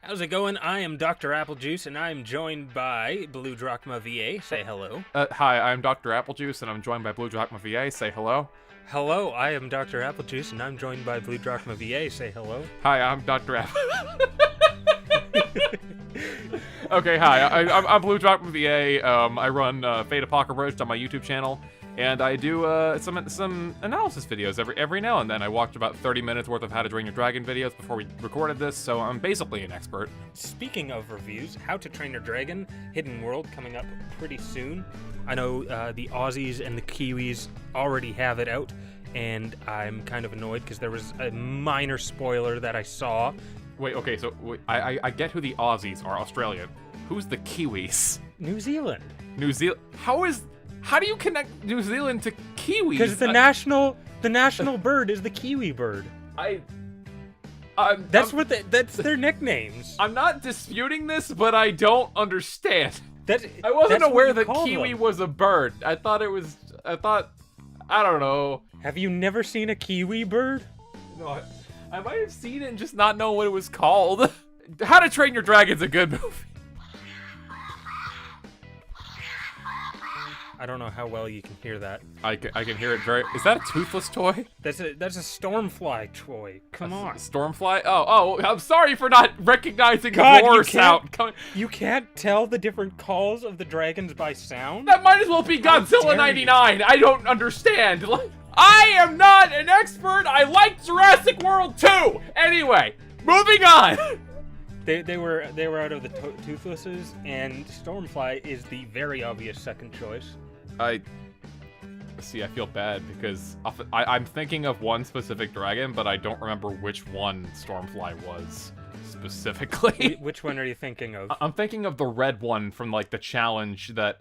How's it going? I am Dr. Applejuice, and I am joined by BlueDrakmaVA. Say hello. Hi, I'm Dr. Applejuice, and I'm joined by BlueDrakmaVA. Say hello. Hello, I am Dr. Applejuice, and I'm joined by BlueDrakmaVA. Say hello. Hi, I'm Dr. Apple. Okay, hi, I'm BlueDrakmaVA. I run Fate Apocalypse on my YouTube channel, and I do some analysis videos every now and then. I watched about 30 minutes worth of How to Train Your Dragon videos before we recorded this, so I'm basically an expert. Speaking of reviews, How to Train Your Dragon Hidden World coming up pretty soon. I know the Aussies and the Kiwis already have it out, and I'm kind of annoyed because there was a minor spoiler that I saw. Wait, okay, so I get who the Aussies are, Australia. Who's the Kiwis? New Zealand. New Zealand? How do you connect New Zealand to Kiwis? Because the national bird is the kiwi bird. That's their nicknames. I'm not disputing this, but I don't understand. I wasn't that's aware what you that call kiwi them. was a bird. I don't know. Have you never seen a kiwi bird? No, I might have seen it and just not know what it was called. How to Train Your Dragon's a good movie. I don't know how well you can hear that. I can hear it very. Is that a toothless toy? That's a stormfly toy. Come on. Stormfly? Oh, I'm sorry for not recognizing God, the roar sound. You can't tell the different calls of the dragons by sound? That might as well be How dare Godzilla you. 99. I don't understand. I am not an expert. I like Jurassic World 2. Anyway, moving on. They were out of the toothlesses, and Stormfly is the very obvious second choice. I feel bad because I'm thinking of one specific dragon, but I don't remember which one Stormfly was specifically. Which one are you thinking of? I'm thinking of the red one from like the challenge that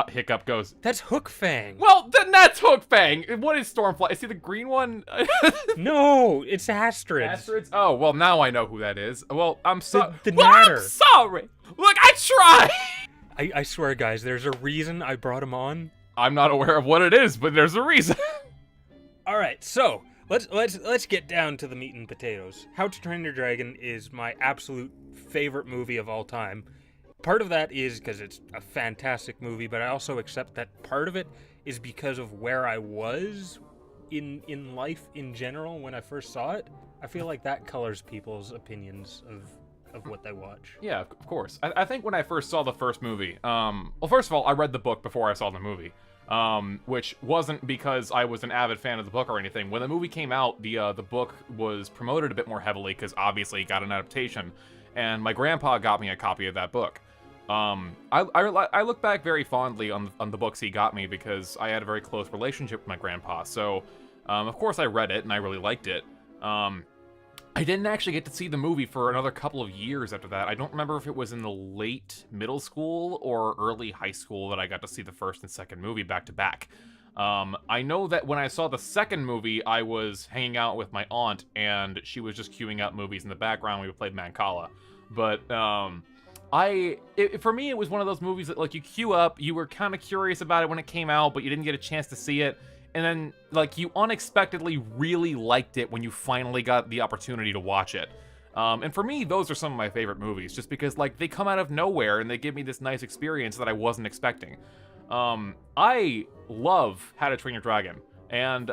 Hiccup goes. That's Hookfang. Well, then that's Hookfang. What is Stormfly? Is he the green one? No, it's Astrids. Astrids? Oh, well, now I know who that is. Well, I'm sorry. The Well, Natter. I'm sorry. Look, I tried. I swear, guys, there's a reason I brought him on. I'm not aware of what it is, but there's a reason. All right, so let's get down to the meat and potatoes. How to Train Your Dragon is my absolute favorite movie of all time. Part of that is because it's a fantastic movie, but I also accept that part of it is because of where I was in life in general when I first saw it. I feel like that colors people's opinions of what they watch. Yeah, of course. I think when I first saw the first movie, well, first of all, I read the book before I saw the movie, which wasn't because I was an avid fan of the book or anything. When the movie came out, the book was promoted a bit more heavily because obviously it got an adaptation, and my grandpa got me a copy of that book. I look back very fondly on the books he got me because I had a very close relationship with my grandpa. So, of course, I read it and I really liked it. I didn't actually get to see the movie for another couple of years after that. I don't remember if it was in the late middle school or early high school that I got to see the first and second movie back to back. I know that when I saw the second movie, I was hanging out with my aunt and she was just queuing up movies in the background. We played Mancala. But, for me, it was one of those movies that, like, you queue up, you were kind of curious about it when it came out, but you didn't get a chance to see it, and then, like, you unexpectedly really liked it when you finally got the opportunity to watch it. And for me, those are some of my favorite movies, just because, like, they come out of nowhere, and they give me this nice experience that I wasn't expecting. I love How to Train Your Dragon, and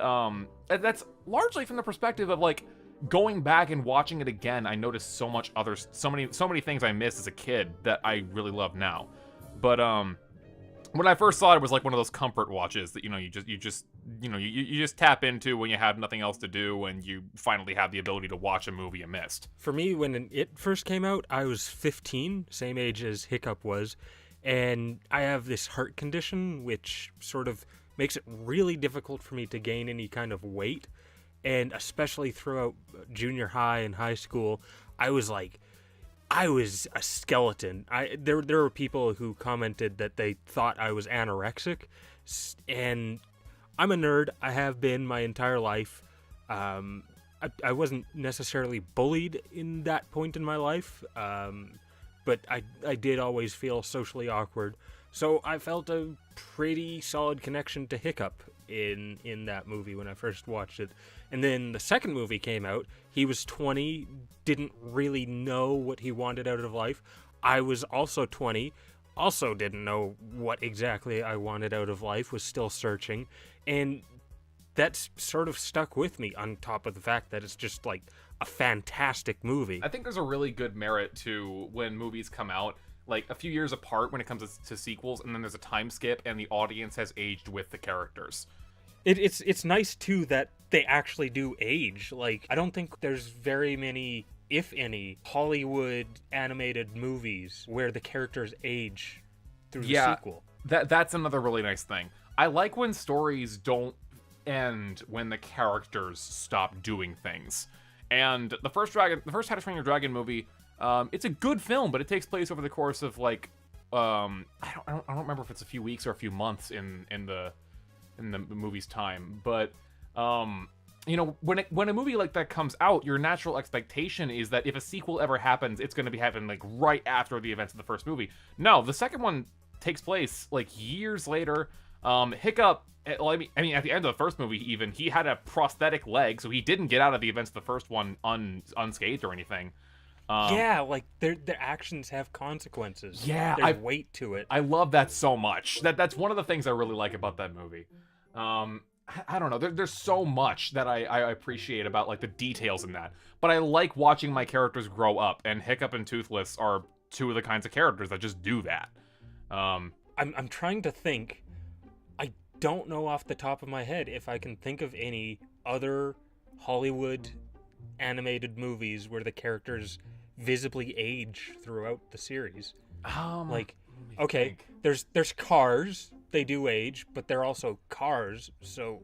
that's largely from the perspective of, like, going back and watching it again, I noticed so many things I missed as a kid that I really love now. But when I first saw it, it was like one of those comfort watches that you just tap into when you have nothing else to do and you finally have the ability to watch a movie you missed. For me, when it first came out, I was 15, same age as Hiccup was, and I have this heart condition which sort of makes it really difficult for me to gain any kind of weight. And especially throughout junior high and high school, I was a skeleton. There were people who commented that they thought I was anorexic, and I'm a nerd. I have been my entire life. I wasn't necessarily bullied in that point in my life, but I did always feel socially awkward. So I felt a pretty solid connection to Hiccup, in that movie when I first watched it. And then the second movie came out. He was 20, didn't really know what he wanted out of life. I was also 20, also didn't know what exactly I wanted out of life, was still searching. And that's sort of stuck with me, on top of the fact that it's just like a fantastic movie. I think there's a really good merit to when movies come out like a few years apart when it comes to sequels, and then there's a time skip and the audience has aged with the characters. It's nice too that they actually do age. Like, I don't think there's very many, if any, Hollywood animated movies where the characters age through the sequel. That's another really nice thing. I like when stories don't end when the characters stop doing things. And the first How to Train Your Dragon movie, it's a good film, but it takes place over the course of like, I don't remember if it's a few weeks or a few months in the movie's time. But you know, when a movie like that comes out, your natural expectation is that if a sequel ever happens, it's going to be happening like right after the events of the first movie. No, the second one takes place like years later. Hiccup, well, I mean, at the end of the first movie, even he had a prosthetic leg, so he didn't get out of the events of the first one unscathed or anything. Yeah, like their actions have consequences. Yeah, there's weight to it. I love that so much. That's one of the things I really like about that movie. I don't know. There's so much that I appreciate about like the details in that. But I like watching my characters grow up, and Hiccup and Toothless are two of the kinds of characters that just do that. I'm trying to think. I don't know off the top of my head if I can think of any other Hollywood animated movies where the characters visibly age throughout the series. Like, okay, there's Cars. They do age, but they're also cars, so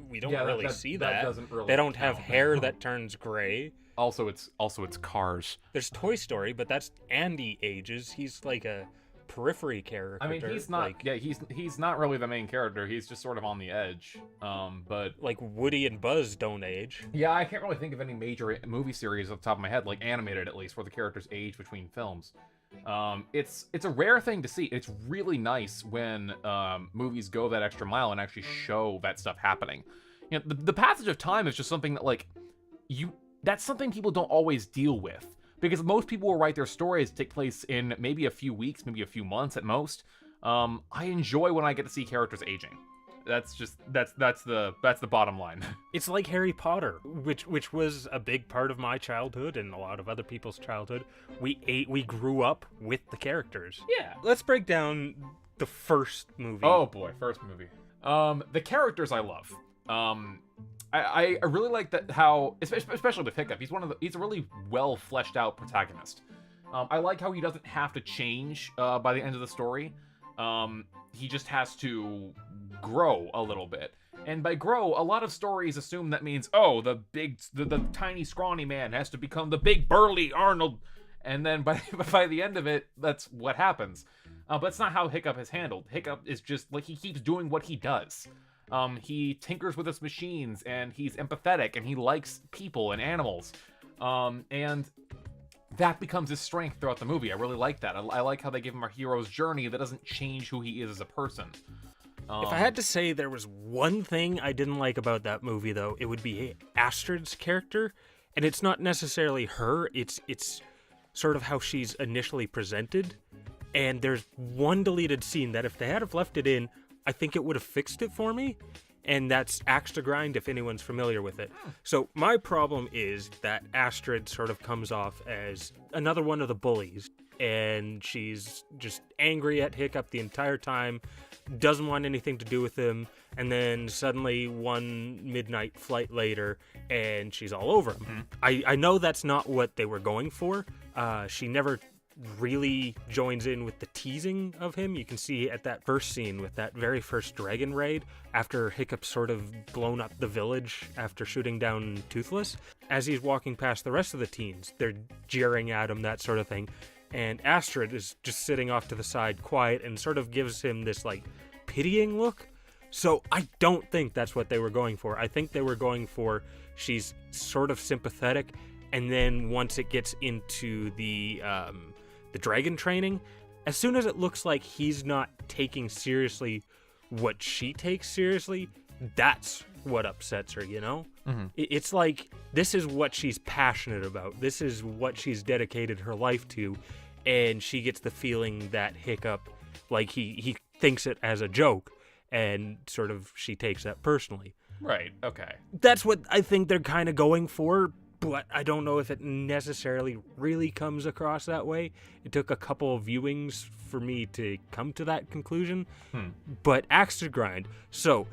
we don't really see that. Doesn't really they don't have hair that turns gray. Also, it's Cars. There's Toy Story, but that's Andy ages. He's like a periphery character. I mean, he's not. Like, he's not really the main character. He's just sort of on the edge. But like Woody and Buzz don't age. Yeah, I can't really think of any major movie series off the top of my head, like animated at least, where the characters age between films. It's a rare thing to see. It's really nice when movies go that extra mile and actually show that stuff happening. You know, the passage of time is just something that like that's something people don't always deal with, because most people will write their stories to take place in maybe a few weeks, maybe a few months at most. I enjoy when I get to see characters aging. That's the bottom line. It's like Harry Potter, which was a big part of my childhood and a lot of other people's childhood. We grew up with the characters. Yeah. Let's break down the first movie. Oh boy, first movie. The characters I love. I really like that how, especially with Hiccup, he's a really well fleshed out protagonist. I like how he doesn't have to change by the end of the story. He just has to grow a little bit. And by grow, a lot of stories assume that means, oh, the tiny scrawny man has to become the big burly Arnold. And then by the end of it, that's what happens. But that's not how Hiccup is handled. Hiccup is just like, he keeps doing what he does. He tinkers with his machines, and he's empathetic, and he likes people and animals. And that becomes his strength throughout the movie. I really like that. I like how they give him a hero's journey that doesn't change who he is as a person. If I had to say there was one thing I didn't like about that movie, though, it would be Astrid's character. And it's not necessarily her, it's sort of how she's initially presented. And there's one deleted scene that if they had have left it in, I think it would have fixed it for me. And that's Axe to Grind, if anyone's familiar with it. So my problem is that Astrid sort of comes off as another one of the bullies. And she's just angry at Hiccup the entire time, doesn't want anything to do with him, and then suddenly one midnight flight later, and she's all over him. I know that's not what they were going for. She never really joins in with the teasing of him. You can see at that first scene with that very first dragon raid, after Hiccup's sort of blown up the village after shooting down Toothless. As he's walking past the rest of the teens, they're jeering at him, that sort of thing. And Astrid is just sitting off to the side, quiet, and sort of gives him this, like, pitying look. So I don't think that's what they were going for. I think they were going for, she's sort of sympathetic, and then once it gets into the dragon training, as soon as it looks like he's not taking seriously what she takes seriously, that's what upsets her, you know? It's like, this is what she's passionate about. This is what she's dedicated her life to. And she gets the feeling that Hiccup, like, he thinks it as a joke. And sort of she takes that personally. Right, okay. That's what I think they're kind of going for, but I don't know if it necessarily really comes across that way. It took a couple of viewings for me to come to that conclusion. But axe to grind. So,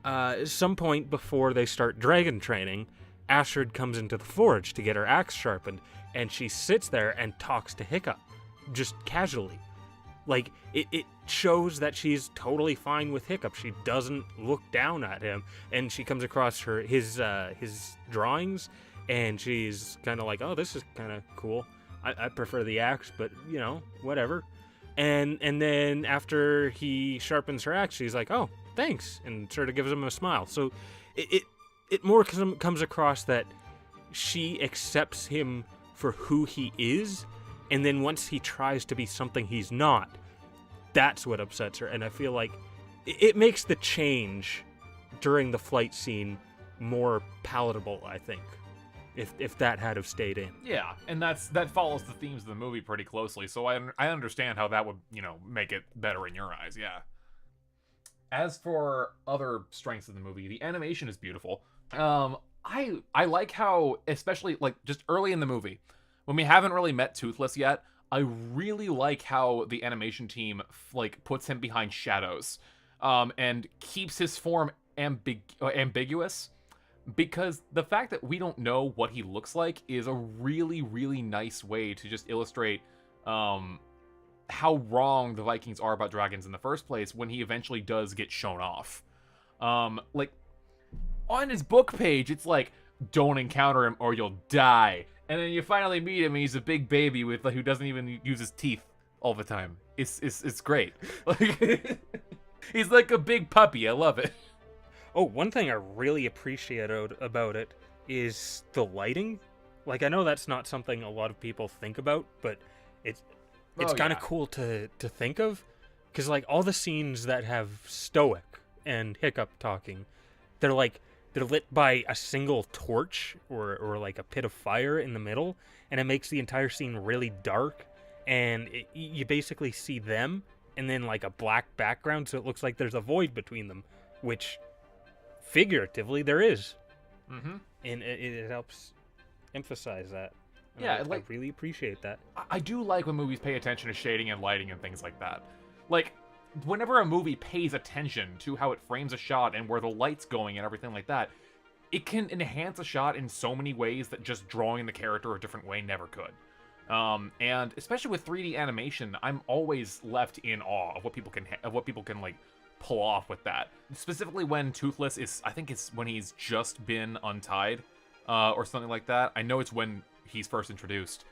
at some point before they start dragon training, Astrid comes into the forge to get her axe sharpened, and she sits there and talks to Hiccup, just casually. Like, it shows that she's totally fine with Hiccup. She doesn't look down at him, and she comes across his drawings, and she's kind of like, oh, this is kind of cool. I prefer the axe, but, you know, whatever. And then after he sharpens her axe, she's like, oh, thanks, and sort of gives him a smile. So it more comes across that she accepts him for who he is, and then once he tries to be something he's not, that's what upsets her. And I feel like it makes the change during the flight scene more palatable, I think, if that had have stayed in. Yeah, and that follows the themes of the movie pretty closely, so I understand how that would, you know, make it better in your eyes, yeah. As for other strengths of the movie, the animation is beautiful. I like how, especially, like, just early in the movie, when we haven't really met Toothless yet, I really like how the animation team, like, puts him behind shadows, and keeps his form ambiguous, because the fact that we don't know what he looks like is a really, really nice way to just illustrate, how wrong the Vikings are about dragons in the first place when he eventually does get shown off. Like, on his book page, it's like, don't encounter him or you'll die. And then you finally meet him, and he's a big baby with, like, who doesn't even use his teeth all the time. It's great. Like, he's like a big puppy. I love it. Oh, one thing I really appreciate about it is the lighting. Like, I know that's not something a lot of people think about, but it's kind of cool to think of, because, like, all the scenes that have Stoic and Hiccup talking, they're lit by a single torch or like a pit of fire in the middle, and it makes the entire scene really dark, and you basically see them and then like a black background, so it looks like there's a void between them, which figuratively there is. And it helps emphasize that. Yeah, I really appreciate that. I do like when movies pay attention to shading and lighting and things like that. Like, whenever a movie pays attention to how it frames a shot and where the light's going and everything like that, it can enhance a shot in so many ways that just drawing the character a different way never could. And especially with 3D animation, I'm always left in awe of what people can like pull off with that. Specifically when Toothless is, I think it's when he's just been untied, or something like that. I know it's when he's first introduced.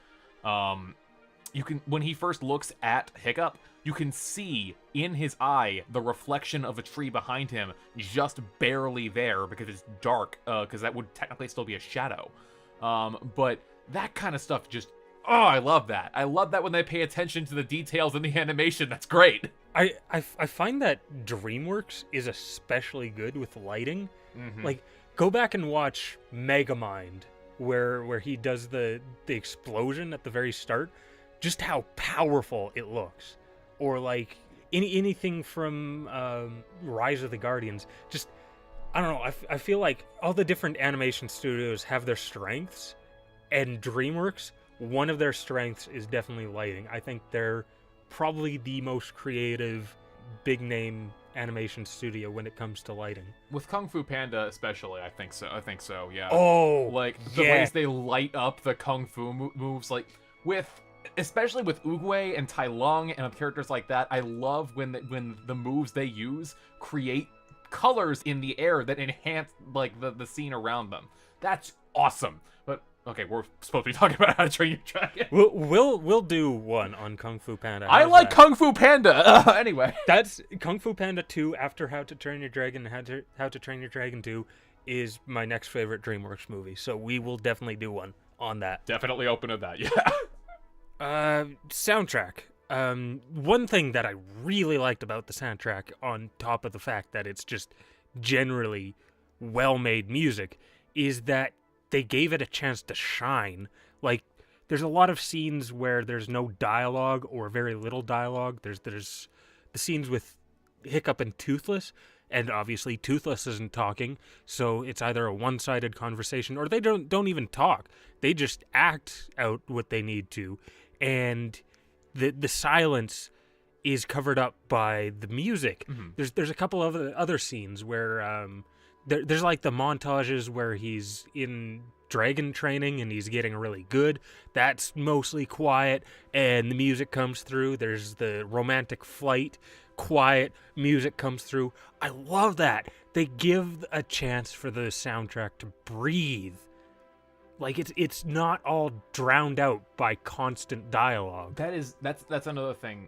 When he first looks at Hiccup, you can see in his eye the reflection of a tree behind him, just barely there because it's dark, because that would technically still be a shadow. But that kind of stuff just, I love that. I love that when they pay attention to the details in the animation. That's great. I find that DreamWorks is especially good with lighting. Like, go back and watch Megamind, where he does the explosion at the very start. Just how powerful it looks. Or like anything from Rise of the Guardians. Just, I don't know, I feel like all the different animation studios have their strengths, and DreamWorks, one of their strengths is definitely lighting. I think they're probably the most creative, big name animation studio when it comes to lighting. With Kung Fu Panda especially, I think so, yeah. Oh, like the ways they light up the Kung Fu moves, like especially with Oogway and Tai Lung and characters like that, I love when the moves they use create colors in the air that enhance like the scene around them. That's awesome. But okay, we're supposed to be talking about How to Train Your Dragon. We'll do one on Kung Fu Panda. I like Kung Fu Panda. Anyway, that's Kung Fu Panda 2 after How to Train Your Dragon. How to Train Your Dragon 2 is my next favorite DreamWorks movie. So we will definitely do one on that. Definitely open to that. Yeah. Soundtrack. One thing that I really liked about the soundtrack, on top of the fact that it's just generally well-made music is that they gave it a chance to shine. Like, there's a lot of scenes where there's no dialogue or very little dialogue. There's the scenes with Hiccup and Toothless, and obviously Toothless isn't talking, so it's either a one-sided conversation or they don't even talk. They just act out what they need to, and the silence is covered up by the music. Mm-hmm. There's a couple of other scenes where there's like the montages where he's in dragon training and he's getting really good. That's mostly quiet, and the music comes through. There's the romantic flight, quiet, music comes through. I love that. They give a chance for the soundtrack to breathe. Like, it's not all drowned out by constant dialogue. That's another thing.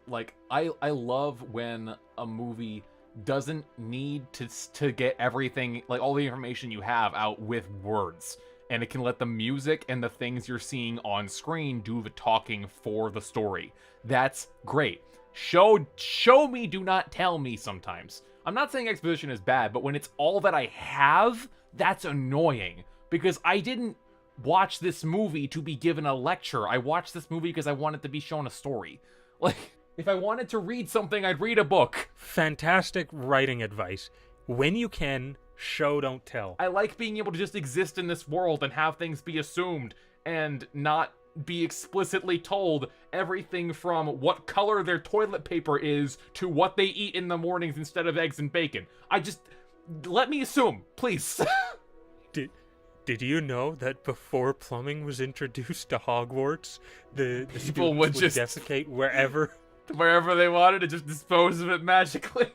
Like, I love when a movie doesn't need to get everything, like all the information you have out with words, and it can let the music and the things you're seeing on screen do the talking for the story. That's great. Show me, do not tell me sometimes. I'm not saying exposition is bad, but when it's all that I have, that's annoying. Because I didn't watch this movie to be given a lecture. I watched this movie because I wanted to be shown a story. Like, if I wanted to read something, I'd read a book. Fantastic writing advice. When you can, show, don't tell. I like being able to just exist in this world and have things be assumed and not be explicitly told everything from what color their toilet paper is to what they eat in the mornings instead of eggs and bacon. Let me assume, please. Did you know that before plumbing was introduced to Hogwarts, the people would just defecate wherever they wanted to, just dispose of it magically?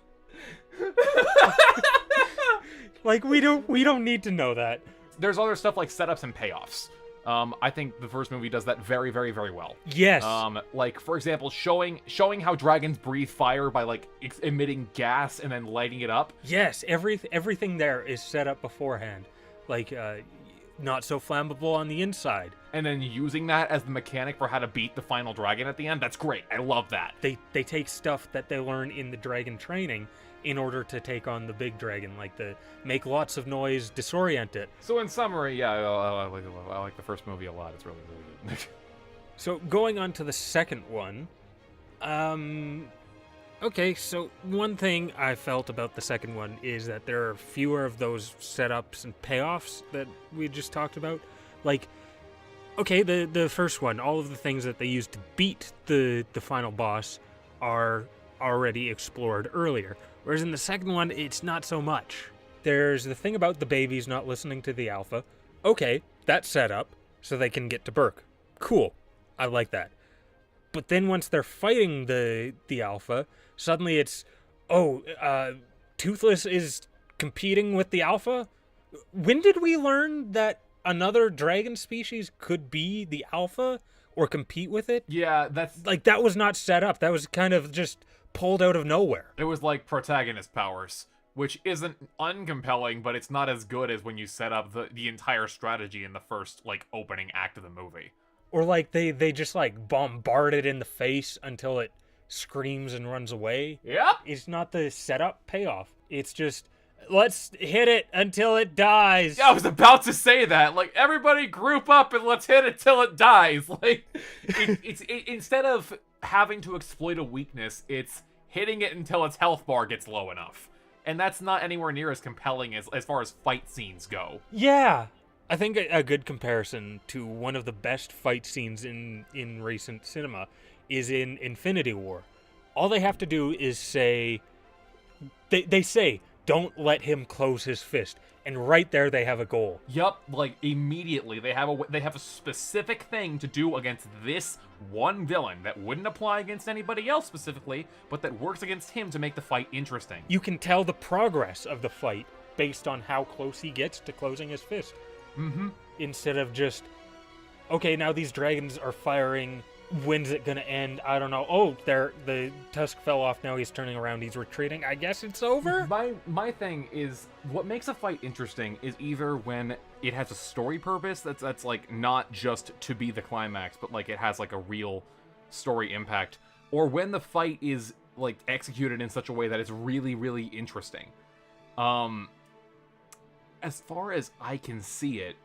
Like, we don't need to know that. There's other stuff like setups and payoffs. I think the first movie does that very, very, very well. Yes. Like, for example, showing how dragons breathe fire by, like, emitting gas and then lighting it up. Yes, everything there is set up beforehand. Like, not so flammable on the inside. And then using that as the mechanic for how to beat the final dragon at the end, that's great. I love that. They take stuff that they learn in the dragon training in order to take on the big dragon, like the make lots of noise, disorient it. So in summary, yeah, I like the first movie a lot. It's really, really good. So going on to the second one, okay, so one thing I felt about the second one is that there are fewer of those setups and payoffs that we just talked about. Like, okay, the first one, all of the things that they used to beat the final boss are already explored earlier. Whereas in the second one, it's not so much. There's the thing about the babies not listening to the alpha. Okay, that's set up so they can get to Burke. Cool. I like that. But then once they're fighting the alpha, suddenly it's, Toothless is competing with the alpha? When did we learn that another dragon species could be the alpha or compete with it? Yeah, that's... Like, that was not set up. That was kind of just pulled out of nowhere. It was like protagonist powers, which isn't uncompelling, but it's not as good as when you set up the entire strategy in the first, like, opening act of the movie. Or like they just like bombard it in the face until it screams and runs away. Yep. It's not the setup payoff. It's just, let's hit it until it dies. Yeah, I was about to say that. Like, everybody group up and let's hit it till it dies. Like, it's instead of having to exploit a weakness, it's hitting it until its health bar gets low enough. And that's not anywhere near as compelling as far as fight scenes go. Yeah. I think a good comparison to one of the best fight scenes in recent cinema is in Infinity War. All they have to do is say, they say, don't let him close his fist. And right there they have a goal. Yup, like immediately they have a specific thing to do against this one villain that wouldn't apply against anybody else specifically, but that works against him to make the fight interesting. You can tell the progress of the fight based on how close he gets to closing his fist. Mm-hmm. Instead of just, okay, now these dragons are firing. When's it gonna end? I don't know. Oh, the tusk fell off. Now he's turning around. He's retreating. I guess it's over. My thing is, what makes a fight interesting is either when it has a story purpose that's like not just to be the climax, but like it has like a real story impact, or when the fight is like executed in such a way that it's really, really interesting. As far as I can see it,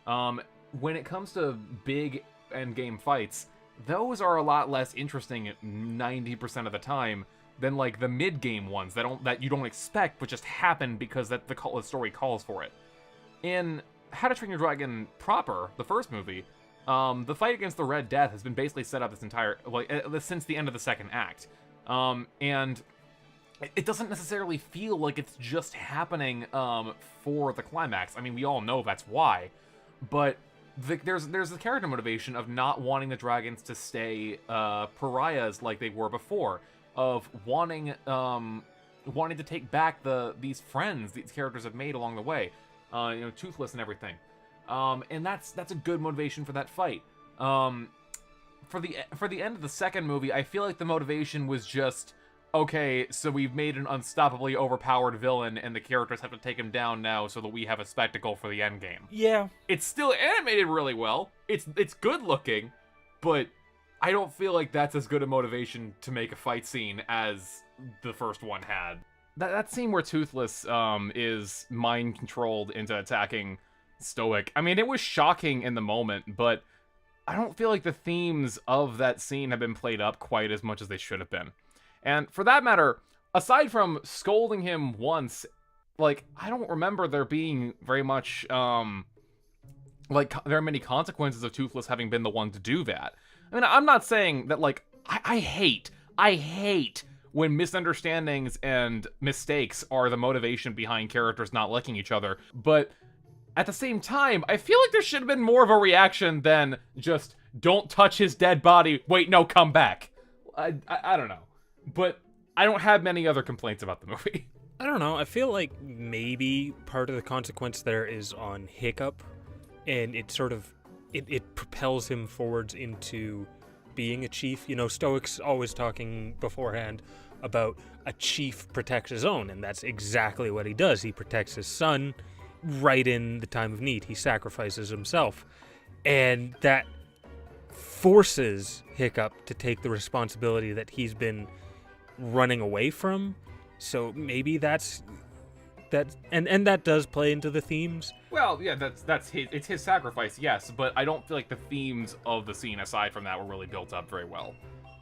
when it comes to big endgame fights, those are a lot less interesting 90% of the time than like the mid-game ones that you don't expect but just happen because the story calls for it. In How to Train Your Dragon proper, the first movie, the fight against the Red Death has been basically set up this entire since the end of the second act, and it doesn't necessarily feel like it's just happening for the climax. I mean, we all know that's why, but there's the character motivation of not wanting the dragons to stay pariahs like they were before, of wanting to take back these friends these characters have made along the way, Toothless and everything, and that's a good motivation for that fight. For the end of the second movie, I feel like the motivation was just, okay, so we've made an unstoppably overpowered villain, and the characters have to take him down now so that we have a spectacle for the endgame. Yeah. It's still animated really well. It's good looking, but I don't feel like that's as good a motivation to make a fight scene as the first one had. That scene where Toothless is mind-controlled into attacking Stoic, I mean, it was shocking in the moment, but I don't feel like the themes of that scene have been played up quite as much as they should have been. And for that matter, aside from scolding him once, like, I don't remember there being very much, there are many consequences of Toothless having been the one to do that. I mean, I'm not saying that, like, I hate when misunderstandings and mistakes are the motivation behind characters not liking each other, but at the same time, I feel like there should have been more of a reaction than just, don't touch his dead body, wait, no, come back. I don't know. But I don't have many other complaints about the movie. I don't know. I feel like maybe part of the consequence there is on Hiccup, and it sort of it propels him forwards into being a chief. Stoic's always talking beforehand about a chief protects his own, and that's exactly what he does. He protects his son right in the time of need. He sacrifices himself, and that forces Hiccup to take the responsibility that he's been running away from. So maybe that's and that does play into the themes. Well, yeah, it's his sacrifice, yes, but I don't feel like the themes of the scene aside from that were really built up very well.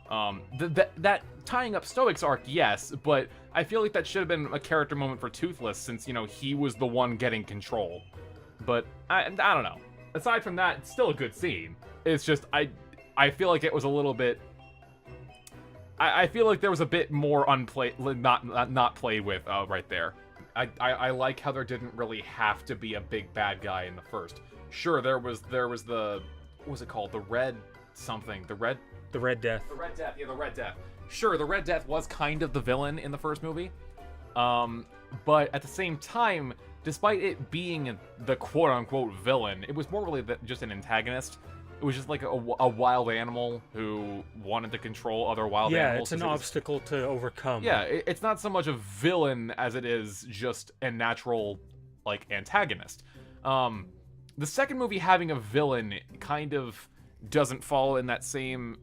That tying up Stoic's arc, yes, but I feel like that should have been a character moment for Toothless, since he was the one getting control. But I don't know. Aside from that, it's still a good scene. It's just I feel like it was a little bit. I feel like there was a bit more not played with right there. I like how there didn't really have to be a big bad guy in the first. Sure, there was the, what was it called? The Red something. The Red Death. The Red Death, yeah, the Red Death. Sure, the Red Death was kind of the villain in the first movie. But at the same time, despite it being the quote-unquote villain, it was more really just an antagonist. It was just like a wild animal who wanted to control other wild animals. Yeah, it's an obstacle to overcome. Yeah, it's not so much a villain as it is just a natural, antagonist. The second movie having a villain kind of doesn't fall in that same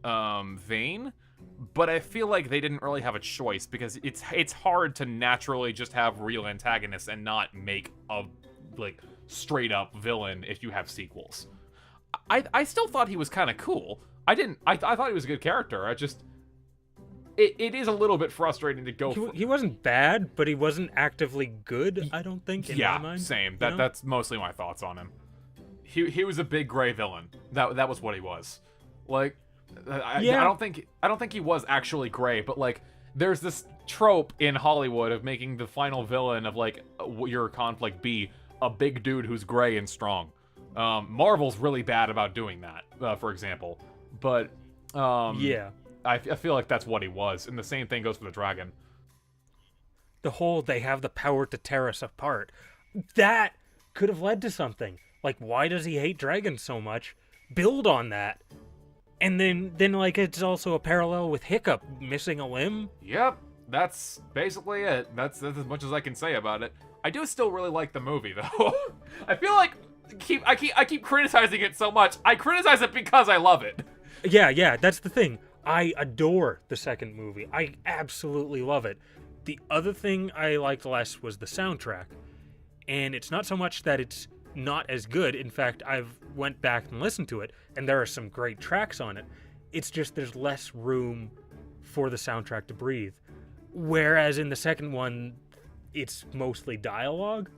vein, but I feel like they didn't really have a choice, because it's hard to naturally just have real antagonists and not make a, straight up villain if you have sequels. I still thought he was kind of cool. I thought he was a good character. It is a little bit frustrating to go. He wasn't bad, but he wasn't actively good, I don't think, in my mind. Yeah, same. That's mostly my thoughts on him. He was a big gray villain. That was what he was. I don't think he was actually gray, but there's this trope in Hollywood of making the final villain of your conflict be a big dude who's gray and strong. Marvel's really bad about doing that, for example. But yeah, I feel like that's what he was, and the same thing goes for the dragon. The whole they have the power to tear us apart, that could have led to something. Why does he hate dragons so much? Build on that. And then it's also a parallel with Hiccup missing a limb. Yep, that's basically it. That's as much as I can say about it. I do still really like the movie, though. I feel like I keep criticizing it so much. I criticize it because I love it. Yeah, that's the thing. I adore the second movie. I absolutely love it. The other thing I liked less was the soundtrack. And it's not so much that it's not as good. In fact, I've went back and listened to it, and there are some great tracks on it. It's just there's less room for the soundtrack to breathe. Whereas in the second one, it's mostly dialogue.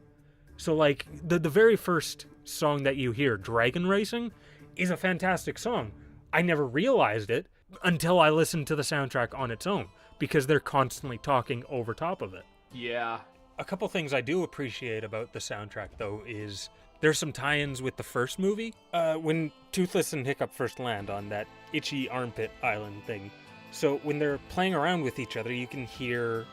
So, like, the very first song that you hear, Dragon Racing, is a fantastic song. I never realized it until I listened to the soundtrack on its own, because they're constantly talking over top of it. Yeah. A couple things I do appreciate about the soundtrack, though, is there's some tie-ins with the first movie. When Toothless and Hiccup first land on that itchy armpit island thing, so when they're playing around with each other, you can hear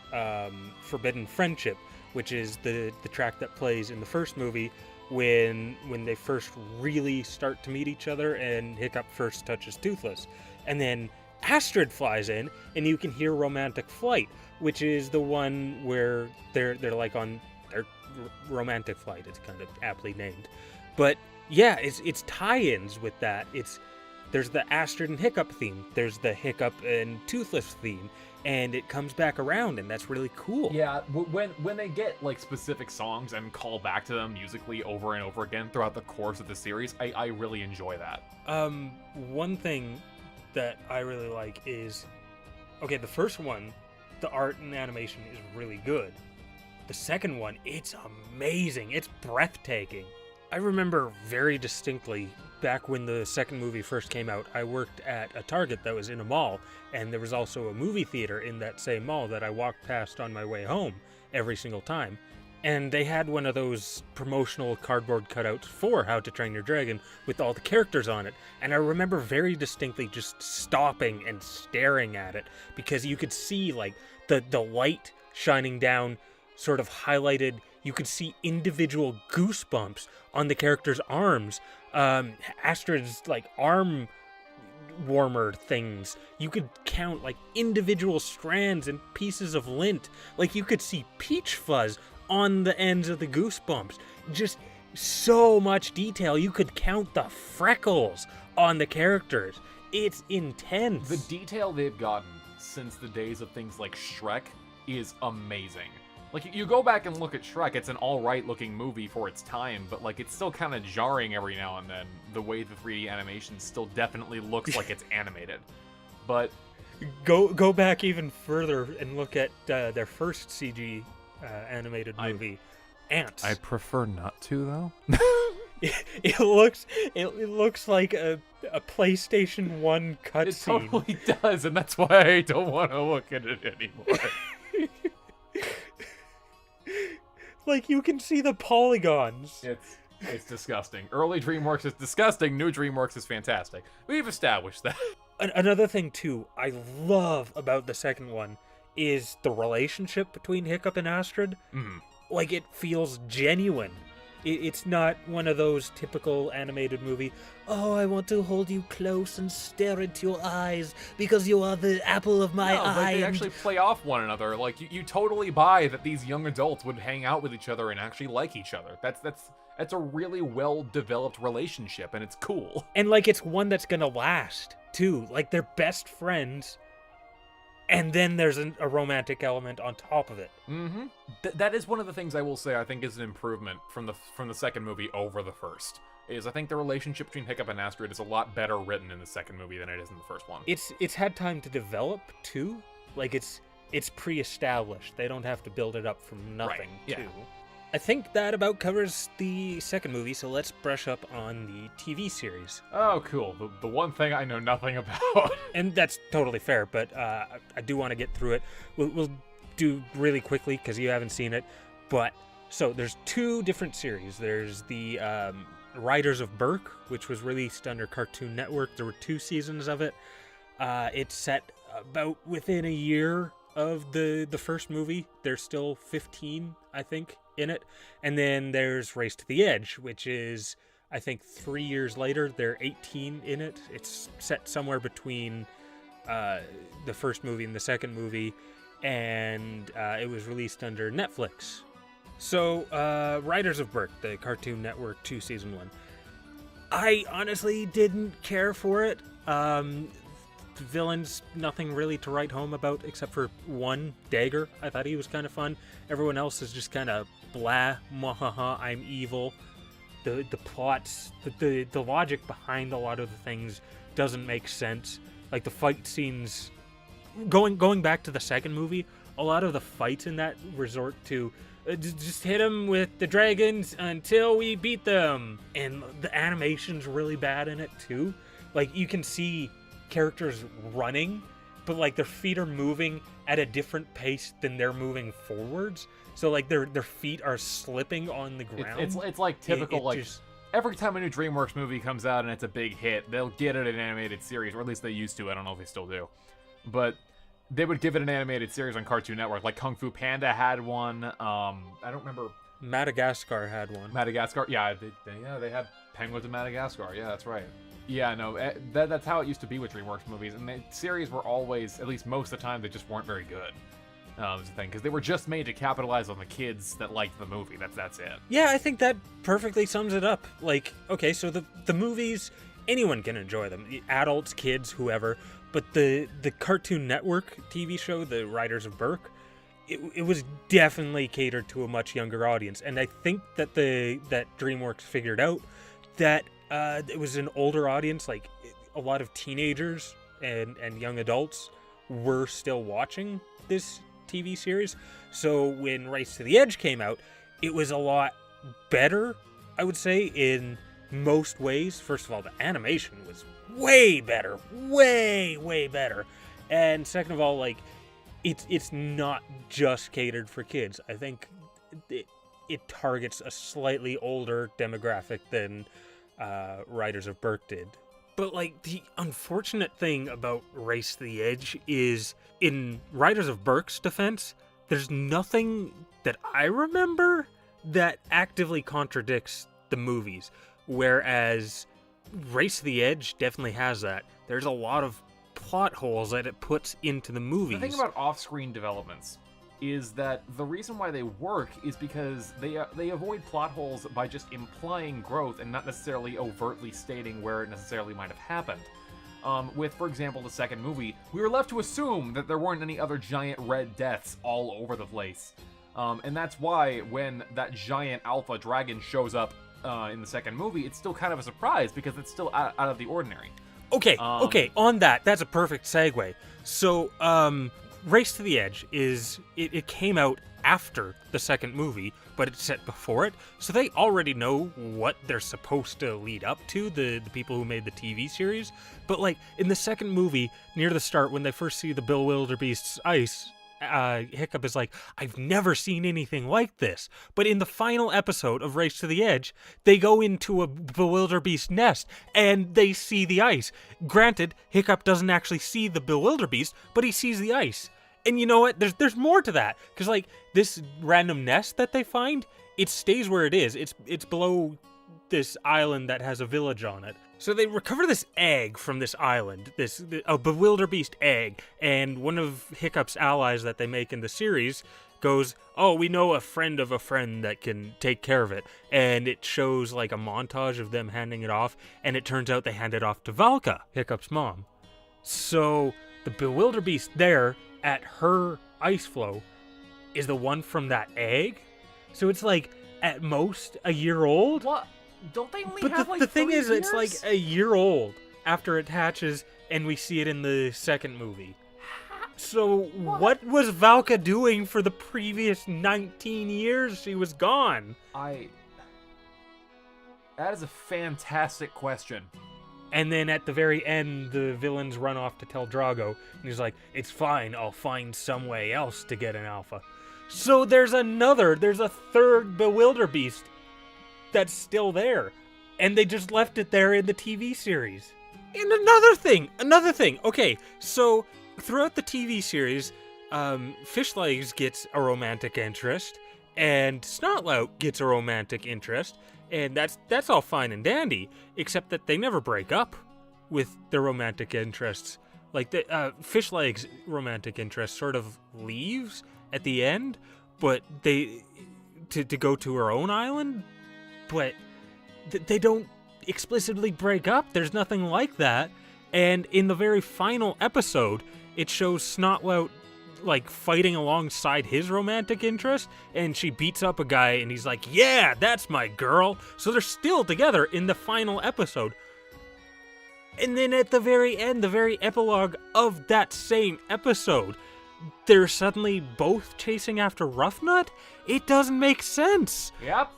Forbidden Friendship, which is the track that plays in the first movie when they first really start to meet each other and Hiccup first touches Toothless. And then Astrid flies in, and you can hear Romantic Flight, which is the one where they're like on their romantic flight. It's kind of aptly named. But yeah, it's tie-ins with that. There's the Astrid and Hiccup theme. There's the Hiccup and Toothless theme. And it comes back around, and that's really cool. Yeah, when they get like specific songs and call back to them musically over and over again throughout the course of the series, I really enjoy that. One thing that I really like is, okay, the first one, the art and animation is really good. The second one, it's amazing. It's breathtaking. I remember very distinctly back when the second movie first came out, I worked at a Target that was in a mall, and there was also a movie theater in that same mall that I walked past on my way home every single time. And they had one of those promotional cardboard cutouts for How to Train Your Dragon with all the characters on it. And I remember very distinctly just stopping and staring at it, because you could see like the light shining down sort of highlighted. You could see individual goosebumps on the characters' arms. Astrid's like arm warmer things. You could count like individual strands and pieces of lint. Like you could see peach fuzz on the ends of the goosebumps. Just so much detail. You could count the freckles on the characters. It's intense. The detail they've gotten since the days of things like Shrek is amazing. Like, you go back and look at Shrek, it's an alright looking movie for its time, but like it's still kind of jarring every now and then, the way the 3D animation still definitely looks like it's animated. But go back even further and look at their first CG animated movie, Ants. I prefer not to, though. It looks like a PlayStation 1 cutscene. It totally does, and that's why I don't want to look at it anymore. Like, you can see the polygons. It's disgusting. Early DreamWorks is disgusting. New DreamWorks is fantastic. We've established that. Another thing, too, I love about the second one is the relationship between Hiccup and Astrid. Mm-hmm. Like, it feels genuine. It's not one of those typical animated movie, oh, I want to hold you close and stare into your eyes because you are the apple of my eye. They actually play off one another. Like, you totally buy that these young adults would hang out with each other and actually like each other. That's a really well-developed relationship, and it's cool. And, like, it's one that's gonna last, too. Like, they're best friends, and then there's a romantic element on top of it. Mm-hmm. That is one of the things I will say I think is an improvement from the second movie over the first. Is I think the relationship between Hiccup and Astrid is a lot better written in the second movie than it is in the first one. It's had time to develop, too. Like, it's pre-established. They don't have to build it up from nothing, right. too. I think that about covers the second movie, so let's brush up on the TV series. Oh, cool. The one thing I know nothing about. And that's totally fair, but I do want to get through it. We'll do really quickly, because you haven't seen it. But, so, there's two different series. There's the Riders of Berk, which was released under Cartoon Network. There were 2 seasons of it. It's set about within a year of the first movie. There's still 15, I think, in it. And then there's Race to the Edge, which is, I think, 3 years later. There are 18 in it. It's set somewhere between the first movie and the second movie, and it was released under Netflix. So, Riders of Berk, the Cartoon Network 2 Season 1. I honestly didn't care for it. villains, nothing really to write home about except for one, Dagger. I thought he was kind of fun. Everyone else is just kind of blah, mwahaha, I'm evil. The plots, the logic behind a lot of the things doesn't make sense. Like the fight scenes, going back to the second movie, a lot of the fights in that resort to just hit them with the dragons until we beat them. And the animation's really bad in it too. Like you can see characters running, but like their feet are moving at a different pace than they're moving forwards. So like their feet are slipping on the ground. It's like typical every time a new DreamWorks movie comes out and it's a big hit, they'll get it an animated series, or at least they used to. I don't know if they still do, but they would give it an animated series on Cartoon Network. Like Kung Fu Panda had one. I don't remember. Madagascar had one. Madagascar, yeah, they had Penguins in Madagascar. Yeah, that's right. Yeah, no, that's how it used to be with DreamWorks movies, and the series were always, at least most of the time, they just weren't very good. Was the thing, because they were just made to capitalize on the kids that liked the movie. That's it. Yeah, I think that perfectly sums it up. Like, okay, so the movies, anyone can enjoy them, adults, kids, whoever. But the Cartoon Network TV show, The Riders of Berk, it was definitely catered to a much younger audience, and I think that that DreamWorks figured out that it was an older audience. Like a lot of teenagers and young adults were still watching this TV series. So when Race to the Edge came out, it was a lot better, I would say, in most ways. First of all, the animation was way better, way better. And second of all, like it's not just catered for kids. I think it targets a slightly older demographic than Riders of Berk did. But like the unfortunate thing about Race to the Edge is, in Riders of Berk's defense, there's nothing that I remember that actively contradicts the movies, whereas Race to the Edge definitely has that. There's a lot of plot holes that it puts into the movies. The thing about off-screen developments is that the reason why they work is because they avoid plot holes by just implying growth and not necessarily overtly stating where it necessarily might have happened. With, for example, the second movie, we were left to assume that there weren't any other giant red deaths all over the place. And that's why when that giant alpha dragon shows up in the second movie, it's still kind of a surprise because it's still out of the ordinary. Okay, on that's a perfect segue. So, Race to the Edge it came out after the second movie, but it's set before it, so they already know what they're supposed to lead up to, the people who made the TV series. But like in the second movie, near the start, when they first see the Bill Wildebeest's ice, Hiccup is like, I've never seen anything like this. But in the final episode of Race to the Edge, they go into a Bewilderbeast nest and they see the ice. Granted, Hiccup doesn't actually see the Bewilderbeast, but he sees the ice. And you know what? There's more to that, because like this random nest that they find, it stays where it is. It's below this island that has a village on it. So they recover this egg from this island, a Bewilderbeast egg, and one of Hiccup's allies that they make in the series goes, oh, we know a friend of a friend that can take care of it. And it shows like a montage of them handing it off, and it turns out they hand it off to Valka, Hiccup's mom. So the Bewilderbeast there at her ice flow is the one from that egg. So it's like at most a year old. What? Don't they only but have the thing 3 is, years? it's like a year old after it hatches, and we see it in the second movie. So what was Valka doing for the previous 19 years she was gone? That is a fantastic question. And then at the very end, the villains run off to tell Drago, and he's like, it's fine, I'll find some way else to get an alpha. So there's a third Bewilderbeast that's still there, and they just left it there in the TV series. And another thing, okay, so throughout the TV series, Fishlegs gets a romantic interest, and Snotlout gets a romantic interest, and that's all fine and dandy, except that they never break up with their romantic interests. Like, the Fishlegs' romantic interest sort of leaves at the end, but to go to her own island, but they don't explicitly break up. There's nothing like that. And in the very final episode, it shows Snotlout like fighting alongside his romantic interest, and she beats up a guy and he's like, yeah, that's my girl. So they're still together in the final episode. And then at the very end, the very epilogue of that same episode, they're suddenly both chasing after Roughnut? It doesn't make sense. Yep.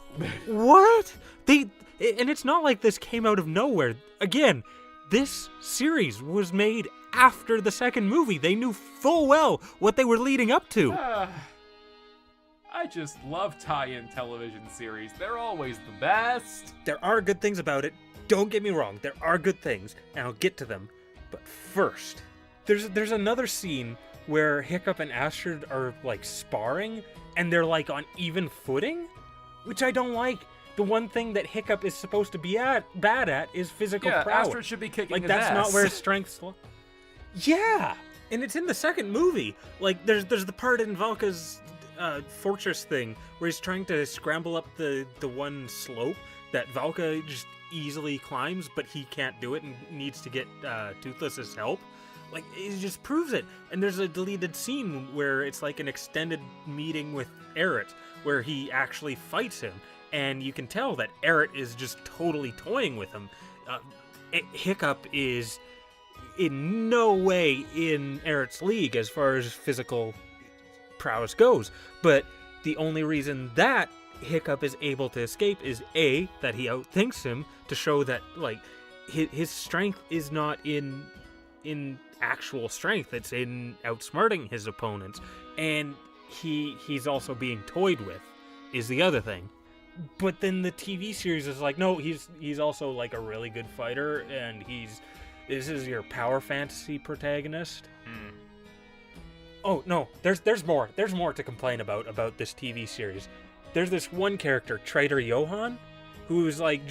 What? And it's not like this came out of nowhere. Again, this series was made after the second movie. They knew full well what they were leading up to. I just love tie-in television series. They're always the best. There are good things about it. Don't get me wrong. There are good things, and I'll get to them. But first, there's another scene where Hiccup and Astrid are like sparring, and they're like on even footing, which I don't like. The one thing that Hiccup is supposed to be bad at is physical prowess. Astrid should be kicking like his that's ass. not where his strengths. Yeah, and it's in the second movie. Like there's the part in Valka's fortress thing where he's trying to scramble up the one slope that Valka just easily climbs, but he can't do it and needs to get Toothless's help. Like, it just proves it. And there's a deleted scene where it's like an extended meeting with Eret, where he actually fights him. And you can tell that Eret is just totally toying with him. Hiccup is in no way in Eret's league as far as physical prowess goes. But the only reason that Hiccup is able to escape is A, that he outthinks him to show that, like, his strength is not in actual strength, it's in outsmarting his opponents, and he's also being toyed with is the other thing. But then the TV series is like, no, he's also like a really good fighter, and this is your power fantasy protagonist. Oh no, there's more to complain about this TV series. There's this one character, Trader Johann, who's like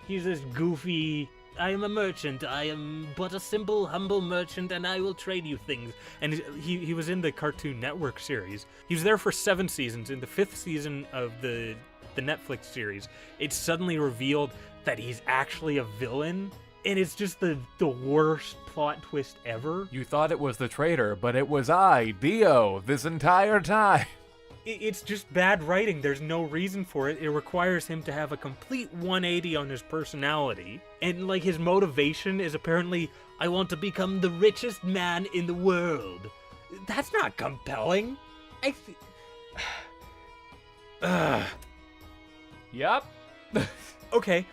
he's this goofy, I am a merchant, I am but a simple, humble merchant, and I will trade you things. And he was in the Cartoon Network series. He was there for 7 seasons. In the 5th season of the Netflix series, it's suddenly revealed that he's actually a villain, and it's just the worst plot twist ever. You thought it was the traitor, but it was I, Dio, this entire time. It's just bad writing. There's no reason for it. It requires him to have a complete 180 on his personality. And, like, his motivation is apparently, I want to become the richest man in the world. That's not compelling. Yup. Okay.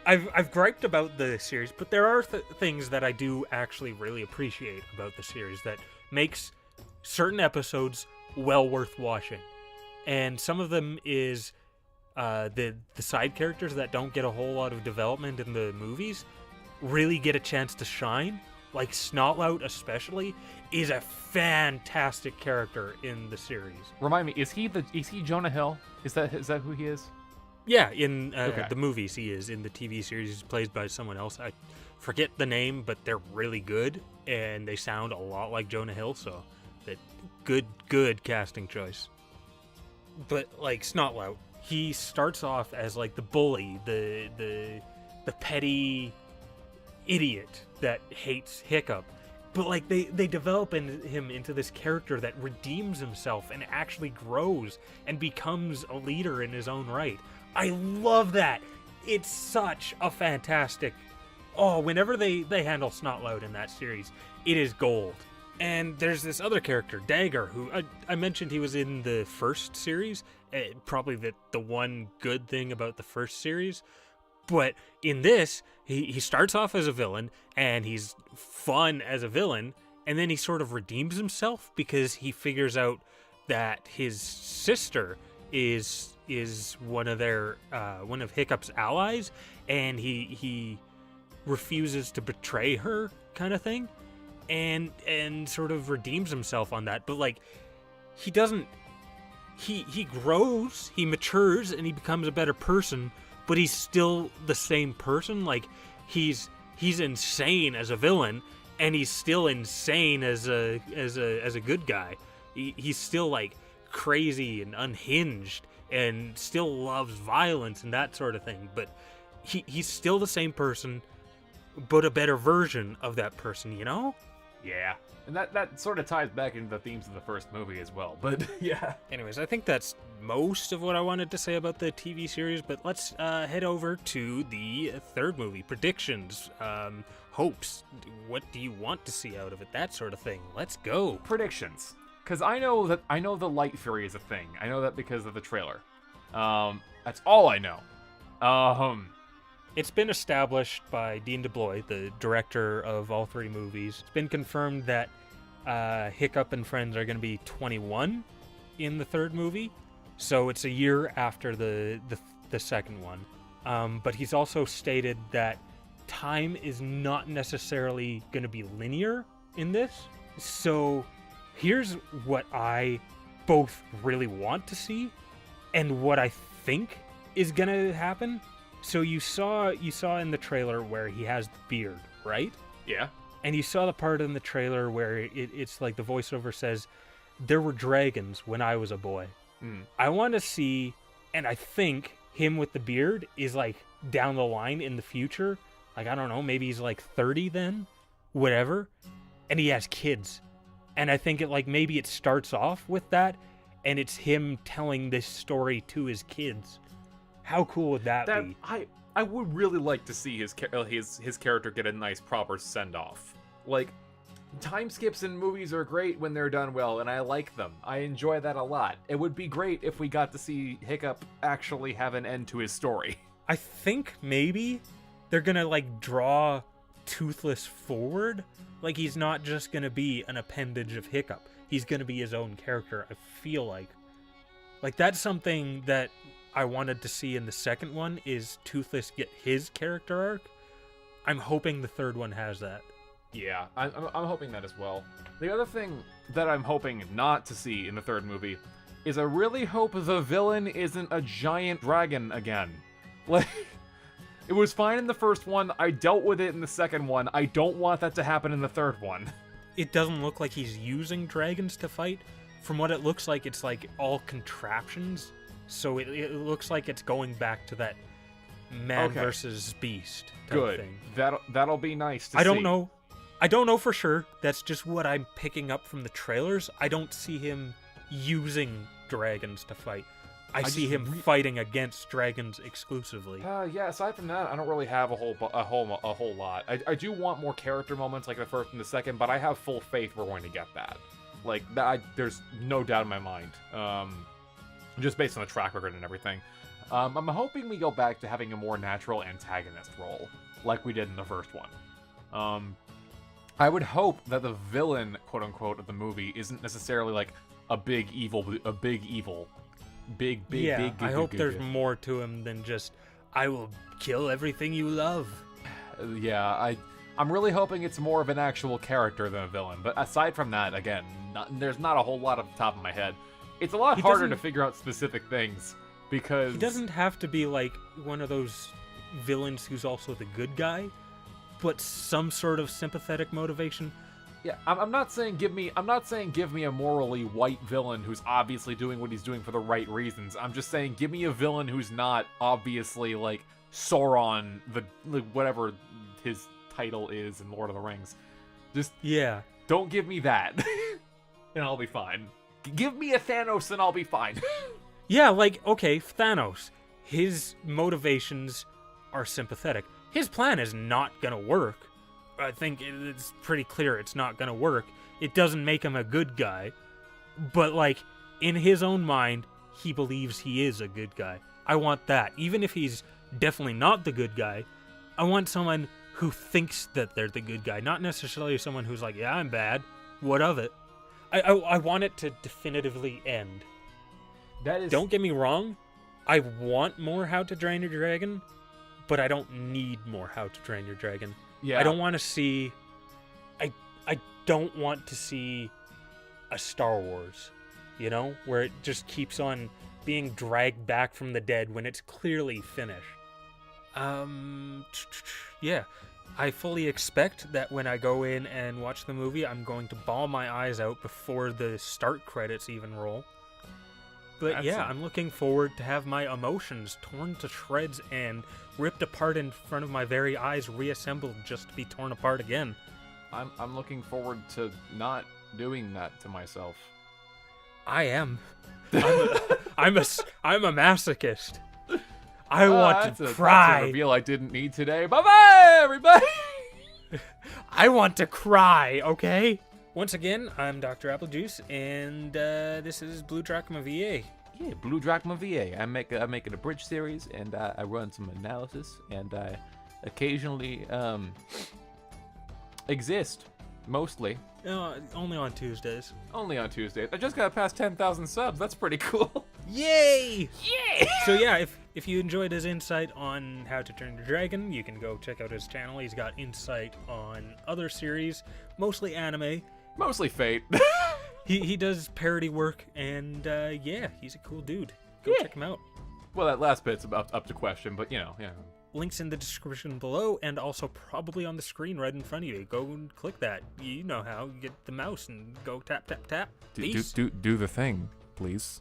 I've griped about the series, but there are things that I do actually really appreciate about the series that makes certain episodes well worth watching. And some of them is the side characters that don't get a whole lot of development in the movies really get a chance to shine. Like Snotlout especially is a fantastic character in the series. Remind me, is he Jonah Hill? Is that who he is? Yeah, in the movies he is. In the TV series he's played by someone else. I forget the name, but they're really good and they sound a lot like Jonah Hill, so that good casting choice. But like Snotlout, he starts off as like the bully, the petty idiot that hates Hiccup. But like they develop him into this character that redeems himself and actually grows and becomes a leader in his own right. I love that. It's such a fantastic... Oh, whenever they handle Snotlout in that series, it is gold. And there's this other character, Dagger, who I mentioned he was in the first series. Probably the one good thing about the first series. But in this, he starts off as a villain, and he's fun as a villain, and then he sort of redeems himself because he figures out that his sister is one of Hiccup's allies, and he refuses to betray her, kind of thing. And sort of redeems himself on that. But like he doesn't he grows, he matures, and he becomes a better person, but he's still the same person. Like he's insane as a villain, and he's still insane as a good guy. He's still like crazy and unhinged and still loves violence and that sort of thing, but he's still the same person but a better version of that person, you know? Yeah. And that sort of ties back into the themes of the first movie as well. But yeah. Anyways, I think that's most of what I wanted to say about the TV series, but let's head over to the third movie. Predictions, hopes, what do you want to see out of it, that sort of thing. Let's go. Predictions. Because I know the Light Fury is a thing. I know that because of the trailer. That's all I know. It's been established by Dean DeBlois, the director of all three movies. It's been confirmed that Hiccup and friends are going to be 21 in the third movie, so it's a year after the second one. But he's also stated that time is not necessarily going to be linear in this. So here's what I both really want to see and what I think is going to happen. So you saw in the trailer where he has the beard, right? Yeah. And you saw the part in the trailer where it's like the voiceover says, "There were dragons when I was a boy." I want to see, and I think him with the beard is like down the line in the future. Like, I don't know, maybe he's like 30 then, whatever. And he has kids. And I think maybe it starts off with that, and it's him telling this story to his kids. How cool would that be? I would really like to see his character get a nice proper send off. Like, time skips in movies are great when they're done well, and I like them. I enjoy that a lot. It would be great if we got to see Hiccup actually have an end to his story. I think maybe they're gonna draw Toothless forward. Like, he's not just gonna be an appendage of Hiccup. He's gonna be his own character. I feel like that's something that I wanted to see in the second one, is Toothless get his character arc. I'm hoping the third one has that. Yeah, I'm hoping that as well. The other thing that I'm hoping not to see in the third movie is I really hope the villain isn't a giant dragon again. Like, it was fine in the first one, I dealt with it in the second one, I don't want that to happen in the third one. It doesn't look like he's using dragons to fight. From what it looks like, it's all contraptions. So it looks like it's going back to that man versus beast type thing. That'll be nice to see. I don't know for sure. That's just what I'm picking up from the trailers. I don't see him using dragons to fight. I see him fighting against dragons exclusively. Yeah, aside from that, I don't really have a whole lot. I do want more character moments like the first and the second, but I have full faith we're going to get that. Like, there's no doubt in my mind. Just based on the track record and everything. I'm hoping we go back to having a more natural antagonist role, like we did in the first one. I would hope that the villain, quote-unquote, of the movie isn't necessarily, like, a big evil. I hope there's more to him than just, "I will kill everything you love." Yeah, I'm really hoping it's more of an actual character than a villain. But aside from that, again, there's not a whole lot off the top of my head. It's a lot harder to figure out specific things, because he doesn't have to be like one of those villains who's also the good guy, but some sort of sympathetic motivation. Yeah, I'm not saying give me a morally white villain who's obviously doing what he's doing for the right reasons. I'm just saying give me a villain who's not obviously like Sauron, whatever his title is in Lord of the Rings. Just don't give me that, and I'll be fine. Give me a Thanos and I'll be fine. Yeah, okay, Thanos. His motivations are sympathetic. His plan is not gonna work. I think it's pretty clear it's not gonna work. It doesn't make him a good guy. But, in his own mind, he believes he is a good guy. I want that. Even if he's definitely not the good guy, I want someone who thinks that they're the good guy. Not necessarily someone who's like, "Yeah, I'm bad. What of it?" I want it to definitively end. Don't get me wrong. I want more How to Train Your Dragon, but I don't need more How to Train Your Dragon. Yeah. I don't want to see... I don't want to see a Star Wars, where it just keeps on being dragged back from the dead when it's clearly finished. Yeah. I fully expect that when I go in and watch the movie, I'm going to bawl my eyes out before the start credits even roll. But I'm looking forward to have my emotions torn to shreds and ripped apart in front of my very eyes, reassembled just to be torn apart again. I'm looking forward to not doing that to myself. I am. I'm a masochist. I want to cry. That's a reveal I didn't need today. Bye-bye, everybody! I want to cry, okay? Once again, I'm Dr. Applejuice, and this is BlueDrakmaVA. Yeah, BlueDrakmaVA. I make an abridged series, and I run some analysis, and I occasionally exist, mostly. Only on Tuesdays. Only on Tuesdays. I just got past 10,000 subs. That's pretty cool. Yay! Yeah! So yeah, if you enjoyed his insight on How to Train Your Dragon, you can go check out his channel. He's got insight on other series, mostly anime. Mostly Fate. He does parody work, and yeah, he's a cool dude. Go check him out. Well, that last bit's up to question, but you know, yeah. Links in the description below, and also probably on the screen right in front of you. Go and click that. You know how. You get the mouse and go tap, tap, tap. Peace. Do the thing, please.